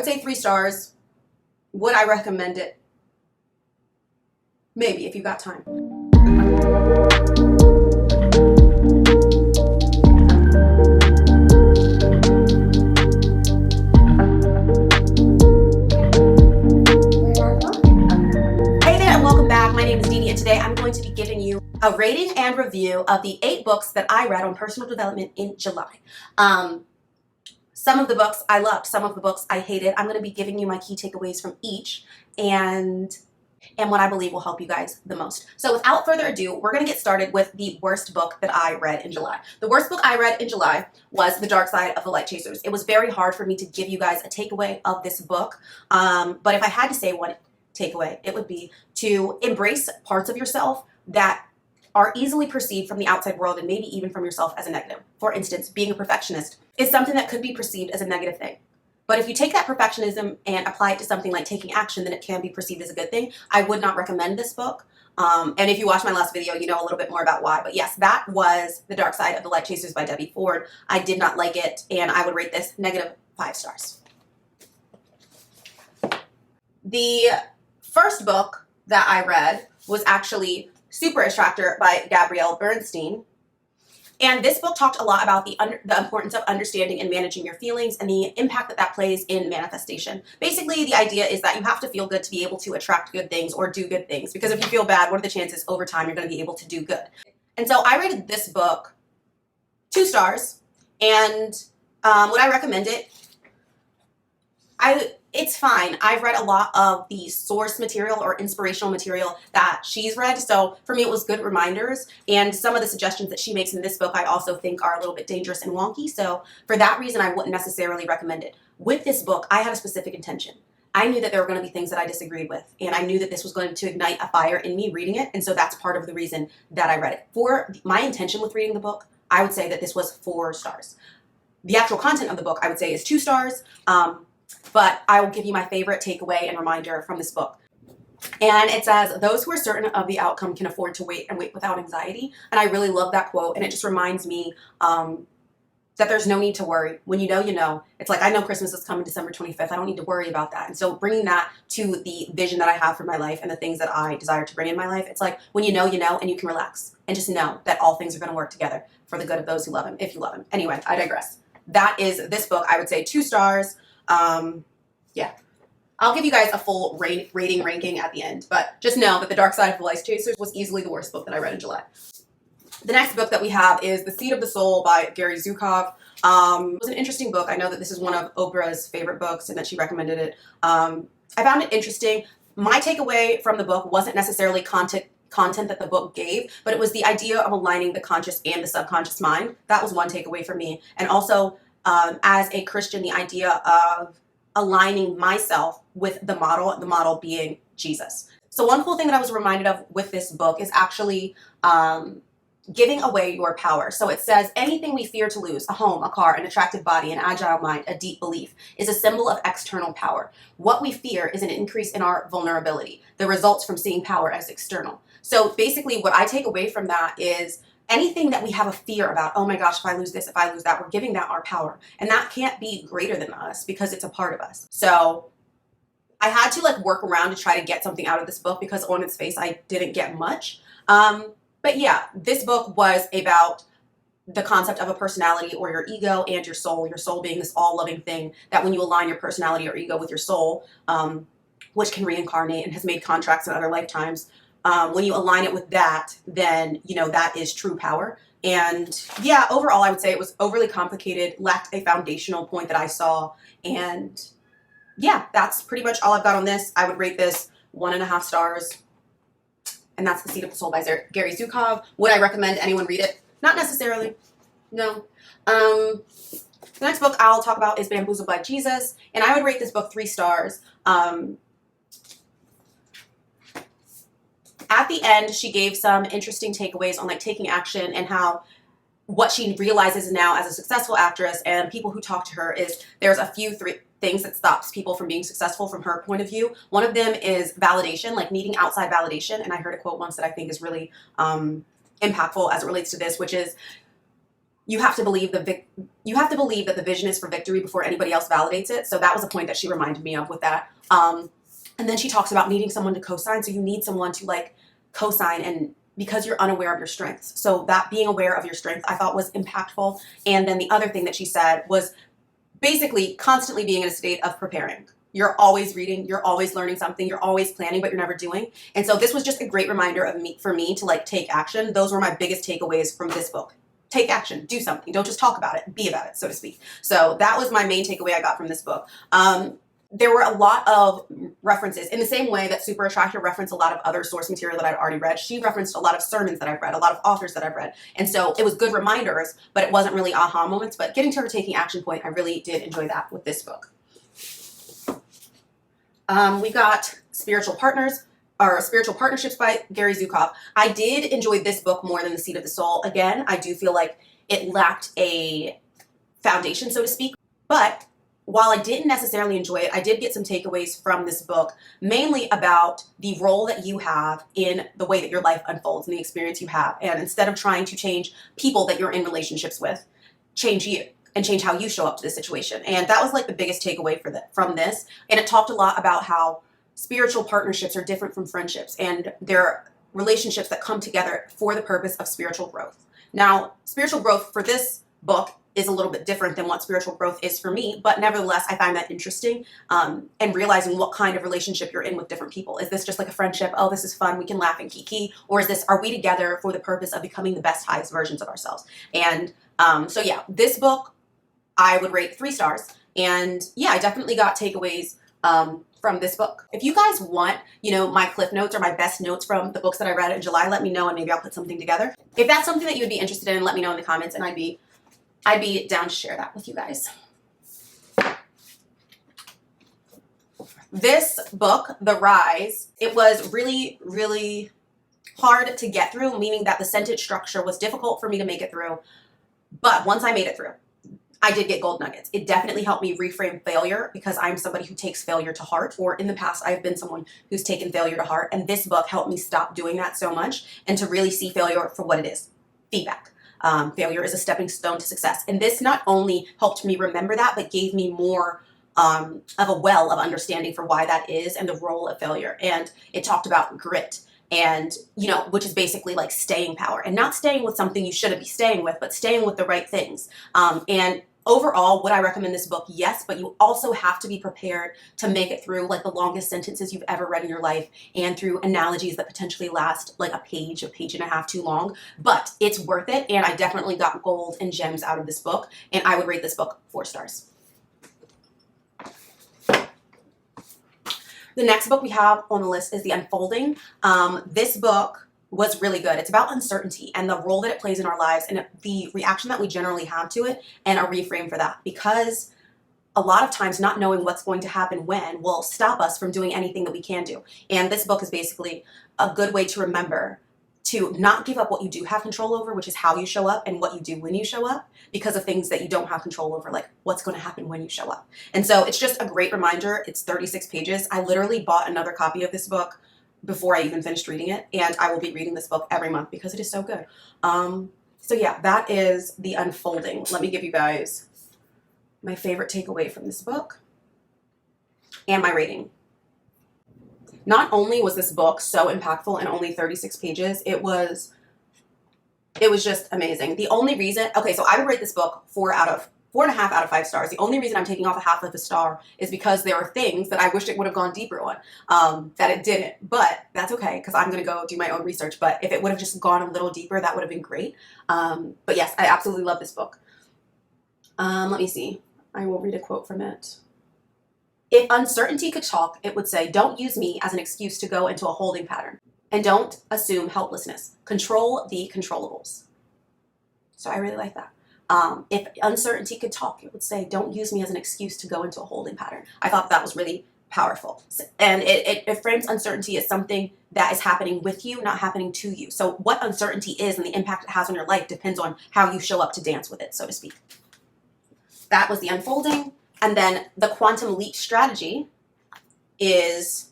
would say 3 stars. Would I recommend it? Maybe, if you got time. Hey there, and welcome back. My name is Dini, and today I'm going to be giving you a rating and review of the 8 books that I read on personal development in July. Some of the books I loved, some of the books I hated. I'm going to be giving you my key takeaways from each and what I believe will help you guys the most. So without further ado, we're going to get started with the worst book that I read in July. The worst book I read in July was The Dark Side of the Light Chasers. It was very hard for me to give you guys a takeaway of this book, but if I had to say one takeaway, it would be to embrace parts of yourself that are easily perceived from the outside world and maybe even from yourself as a negative. For instance, being a perfectionist is something that could be perceived as a negative thing. But if you take that perfectionism and apply it to something like taking action, then it can be perceived as a good thing. I would not recommend this book. And if you watched my last video, you know a little bit more about why. But yes, that was The Dark Side of the Light Chasers by Debbie Ford. I did not like it, and I would rate this -5 stars. The first book that I read was actually Super Extractor by Gabrielle Bernstein. And this book talked a lot about the importance of understanding and managing your feelings and the impact that that plays in manifestation. Basically, the idea is that you have to feel good to be able to attract good things or do good things. Because if you feel bad, what are the chances over time you're going to be able to do good? And so I rated this book 2 stars. And would I recommend it? It's fine. I've read a lot of the source material or inspirational material that she's read, so for me it was good reminders, and some of the suggestions that she makes in this book I also think are a little bit dangerous and wonky, so for that reason I wouldn't necessarily recommend it. With this book, I had a specific intention. I knew that there were going to be things that I disagreed with, and I knew that this was going to ignite a fire in me reading it, and so that's part of the reason that I read it. For my intention with reading the book, I would say that this was 4 stars. The actual content of the book I would say is 2 stars, but I will give you my favorite takeaway and reminder from this book. And it says, those who are certain of the outcome can afford to wait and wait without anxiety. And I really love that quote. And it just reminds me that there's no need to worry. When you know, you know. It's like, I know Christmas is coming December 25th. I don't need to worry about that. And so bringing that to the vision that I have for my life and the things that I desire to bring in my life, it's like, when you know, and you can relax. And just know that all things are going to work together for the good of those who love him, if you love him. Anyway, I digress. That is this book. I would say 2 stars. Yeah, I'll give you guys a full rating ranking at the end, but just know that The Dark Side of the Light Chasers was easily the worst book that I read in July. The next book that we have is The Seed of the Soul by Gary Zukav. It was an interesting book. I know that this is one of Oprah's favorite books and that she recommended it. I found it interesting. My takeaway from the book wasn't necessarily content that the book gave, but it was the idea of aligning the conscious and the subconscious mind. That was one takeaway for me. And also, as a Christian, the idea of aligning myself with the model being Jesus. So one cool thing that I was reminded of with this book is actually giving away your power. So it says, anything we fear to lose, a home, a car, an attractive body, an agile mind, a deep belief, is a symbol of external power. What we fear is an increase in our vulnerability, the results from seeing power as external. So basically what I take away from that is anything that we have a fear about, oh my gosh, if I lose this, if I lose that, we're giving that our power. And that can't be greater than us because it's a part of us. So I had to work around to try to get something out of this book because on its face, I didn't get much. But yeah, this book was about the concept of a personality or your ego and your soul being this all-loving thing that when you align your personality or ego with your soul, which can reincarnate and has made contracts in other lifetimes, when you align it with that, then, that is true power. And yeah, overall, I would say it was overly complicated, lacked a foundational point that I saw. And yeah, that's pretty much all I've got on this. I would rate this 1.5 stars. And that's The Seed of the Soul by Gary Zukav. Would I recommend anyone read it? Not necessarily. No. The next book I'll talk about is Bamboozled by Jesus. And I would rate this book 3 stars. At the end, she gave some interesting takeaways on taking action and how what she realizes now as a successful actress and people who talk to her is there's a few things that stops people from being successful from her point of view. One of them is validation, needing outside validation. And I heard a quote once that I think is really impactful as it relates to this, which is, you have to believe that the vision is for victory before anybody else validates it. So that was a point that she reminded me of with that. And then she talks about needing someone to co-sign. So you need someone to like co-sign, and because you're unaware of your strengths. So that being aware of your strengths I thought was impactful. And then the other thing that she said was basically constantly being in a state of preparing. You're always reading, you're always learning something, you're always planning, but you're never doing. And so this was just a great reminder for me to like take action. Those were my biggest takeaways from this book. Take action, do something. Don't just talk about it, be about it, so to speak. So that was my main takeaway I got from this book. There were a lot of references in the same way that Super Attractor referenced a lot of other source material that I'd already read. She referenced a lot of sermons that I've read, a lot of authors that I've read. And so it was good reminders, but it wasn't really aha moments. But getting to her taking action point, I really did enjoy that with this book. We got Spiritual Partnerships by Gary Zukav. I did enjoy this book more than The Seat of the Soul. Again, I do feel like it lacked a foundation, so to speak. But while I didn't necessarily enjoy it, I did get some takeaways from this book, mainly about the role that you have in the way that your life unfolds and the experience you have. And instead of trying to change people that you're in relationships with, change you and change how you show up to the situation. And that was like the biggest takeaway from this. And it talked a lot about how spiritual partnerships are different from friendships, and they're relationships that come together for the purpose of spiritual growth. Now, spiritual growth for this book is a little bit different than what spiritual growth is for me, but nevertheless, I find that interesting, and realizing what kind of relationship you're in with different people. Is this just like a friendship? Oh, this is fun, we can laugh and kiki. Or is this, are we together for the purpose of becoming the best, highest versions of ourselves? And so yeah, this book, I would rate 3 stars. And yeah, I definitely got takeaways from this book. If you guys want, my cliff notes or my best notes from the books that I read in July, let me know and maybe I'll put something together. If that's something that you would be interested in, let me know in the comments and I'd be down to share that with you guys. This book, The Rise, it was really, really hard to get through, meaning that the sentence structure was difficult for me to make it through. But once I made it through, I did get gold nuggets. It definitely helped me reframe failure, because I'm somebody who takes failure to heart, or in the past, I've been someone who's taken failure to heart. And this book helped me stop doing that so much and to really see failure for what it is, feedback. Failure is a stepping stone to success. And this not only helped me remember that, but gave me more of a well of understanding for why that is and the role of failure. And it talked about grit, and, which is basically like staying power, and not staying with something you shouldn't be staying with, but staying with the right things. And overall, would I recommend this book? Yes, but you also have to be prepared to make it through like the longest sentences you've ever read in your life, and through analogies that potentially last like a page and a half too long. But it's worth it, and I definitely got gold and gems out of this book, and I would rate this book 4 stars. The next book we have on the list is The Unfolding. This book was really good. It's about uncertainty and the role that it plays in our lives, and the reaction that we generally have to it, and a reframe for that. Because a lot of times not knowing what's going to happen when will stop us from doing anything that we can do. And this book is basically a good way to remember to not give up what you do have control over, which is how you show up and what you do when you show up, because of things that you don't have control over, like what's going to happen when you show up. And so it's just a great reminder. It's 36 pages. I literally bought another copy of this book before I even finished reading it, and I will be reading this book every month because it is so good. So yeah, that is The Unfolding. Let me give you guys my favorite takeaway from this book and my rating. Not only was this book so impactful in only 36 pages, it was just amazing. The only reason, okay, so I would rate this book 4.5 out of 5 stars. The only reason I'm taking off a half of a star is because there are things that I wish it would have gone deeper on, that it didn't. But that's okay, because I'm going to go do my own research. But if it would have just gone a little deeper, that would have been great. But yes, I absolutely love this book. Let me see. I will read a quote from it. If uncertainty could talk, it would say, "Don't use me as an excuse to go into a holding pattern. And don't assume helplessness. Control the controllables." So I really like that. If uncertainty could talk, it would say, "Don't use me as an excuse to go into a holding pattern." I thought that was really powerful. And it frames uncertainty as something that is happening with you, not happening to you. So what uncertainty is and the impact it has on your life depends on how you show up to dance with it, so to speak. That was The Unfolding. And then The Quantum Leap Strategy is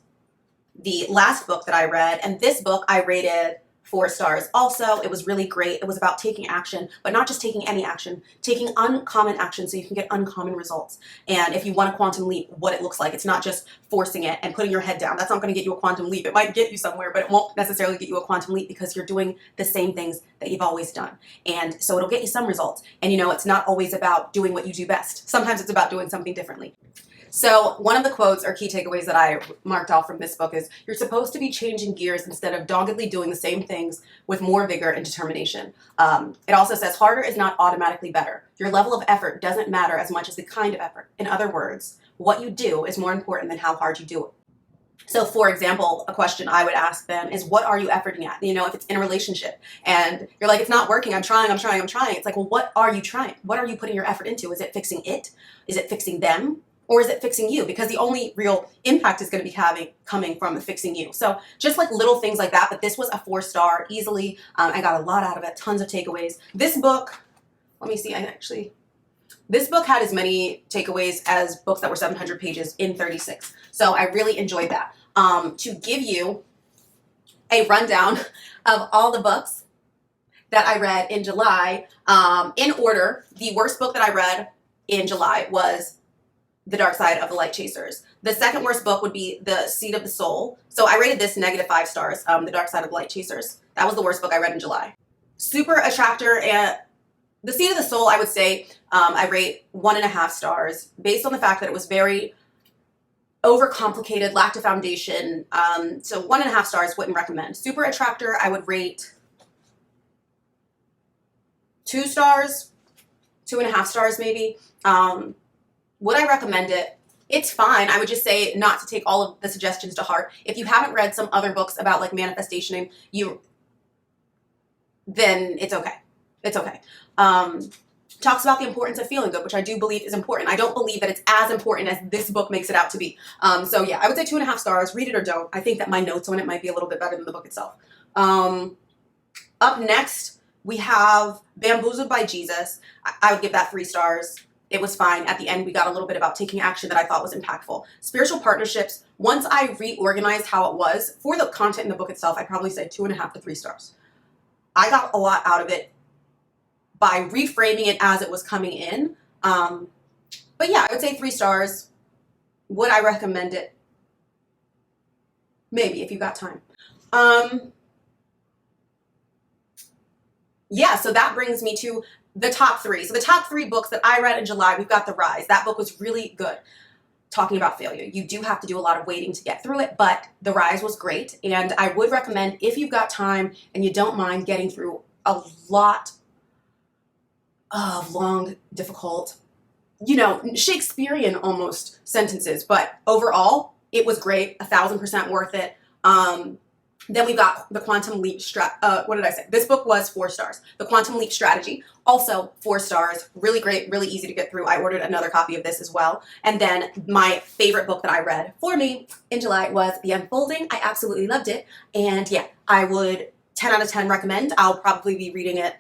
the last book that I read. And this book I rated 4 stars. Also, it was really great. It was about taking action, but not just taking any action, taking uncommon action so you can get uncommon results. And if you want a quantum leap, what it looks like. It's not just forcing it and putting your head down. That's not going to get you a quantum leap. It might get you somewhere, but it won't necessarily get you a quantum leap because you're doing the same things that you've always done. And so it'll get you some results. And you know, it's not always about doing what you do best. Sometimes it's about doing something differently. So one of the quotes or key takeaways that I marked off from this book is, you're supposed to be changing gears instead of doggedly doing the same things with more vigor and determination. It also says, harder is not automatically better. Your level of effort doesn't matter as much as the kind of effort. In other words, what you do is more important than how hard you do it. So for example, a question I would ask them is, what are you efforting at? You know, if it's in a relationship and you're like, it's not working, I'm trying. It's like, well, what are you trying? What are you putting your effort into? Is it fixing it? Is it fixing them? Or is it fixing you? Because the only real impact is going to be coming from the fixing you. So just like little things like that, but this was a 4-star easily. I got a lot out of it, tons of takeaways. This book, let me see, this book had as many takeaways as books that were 700 pages in 36. So I really enjoyed that. To give you a rundown of all the books that I read in July, in order, the worst book that I read in July was The Dark Side of the Light Chasers. The second worst book would be The Seed of the Soul. So I rated this -5 stars, The Dark Side of the Light Chasers. That was the worst book I read in July. Super Attractor and The Seed of the Soul, I would say I rate 1.5 stars based on the fact that it was very overcomplicated, lacked a foundation. So 1.5 stars, wouldn't recommend. Super Attractor, I would rate 2 stars, 2.5 stars maybe. Would I recommend it? It's fine. I would just say not to take all of the suggestions to heart. If you haven't read some other books about like manifestation, then it's okay. It's okay. Talks about the importance of feeling good, which I do believe is important. I don't believe that it's as important as this book makes it out to be. So yeah, I would say 2.5 stars. Read it or don't. I think that my notes on it might be a little bit better than the book itself. Up next, we have Bamboozled by Jesus. I would give that 3 stars. It was fine. At the end, we got a little bit about taking action that I thought was impactful. Spiritual partnerships, once I reorganized how it was, for the content in the book itself, I'd probably say 2.5 to 3 stars. I got a lot out of it by reframing it as it was coming in. But yeah, I would say 3 stars. Would I recommend it? Maybe, if you got time. Yeah, so that brings me to the top 3. So the top 3 books that I read in July, we've got The Rise. That book was really good. Talking about failure. You do have to do a lot of waiting to get through it, but The Rise was great. And I would recommend, if you've got time and you don't mind getting through a lot of long, difficult, you know, Shakespearean almost sentences, but overall, it was great, 1,000% worth it. Then we've got The Quantum Leap what did I say? This book was 4 stars. The Quantum Leap Strategy, also 4 stars. Really great, really easy to get through. I ordered another copy of this as well. And then my favorite book that I read for me in July was The Unfolding. I absolutely loved it. And yeah, I would 10 out of 10 recommend. I'll probably be reading it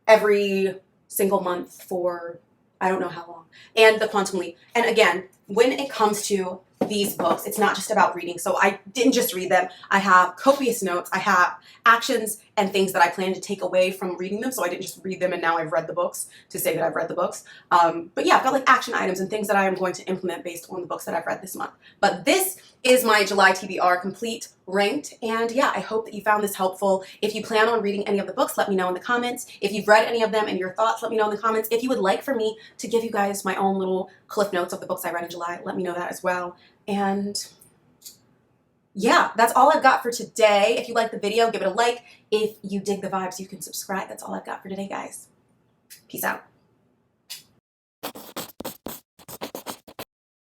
every single month for I don't know how long. And The Quantum Leap. And again, when it comes to these books, it's not just about reading. So I didn't just read them. I have copious notes. I have actions and things that I plan to take away from reading them. So I didn't just read them and now I've read the books to say that I've read the books. But yeah, I've got like action items and things that I am going to implement based on the books that I've read this month. But this is my July TBR complete ranked. And yeah, I hope that you found this helpful. If you plan on reading any of the books, let me know in the comments. If you've read any of them and your thoughts, let me know in the comments. If you would like for me to give you guys my own little cliff notes of the books I read in July, let me know that as well. And yeah, that's all I've got for today. If you like the video, give it a like. If you dig the vibes, you can subscribe. That's all I've got for today, guys. Peace out.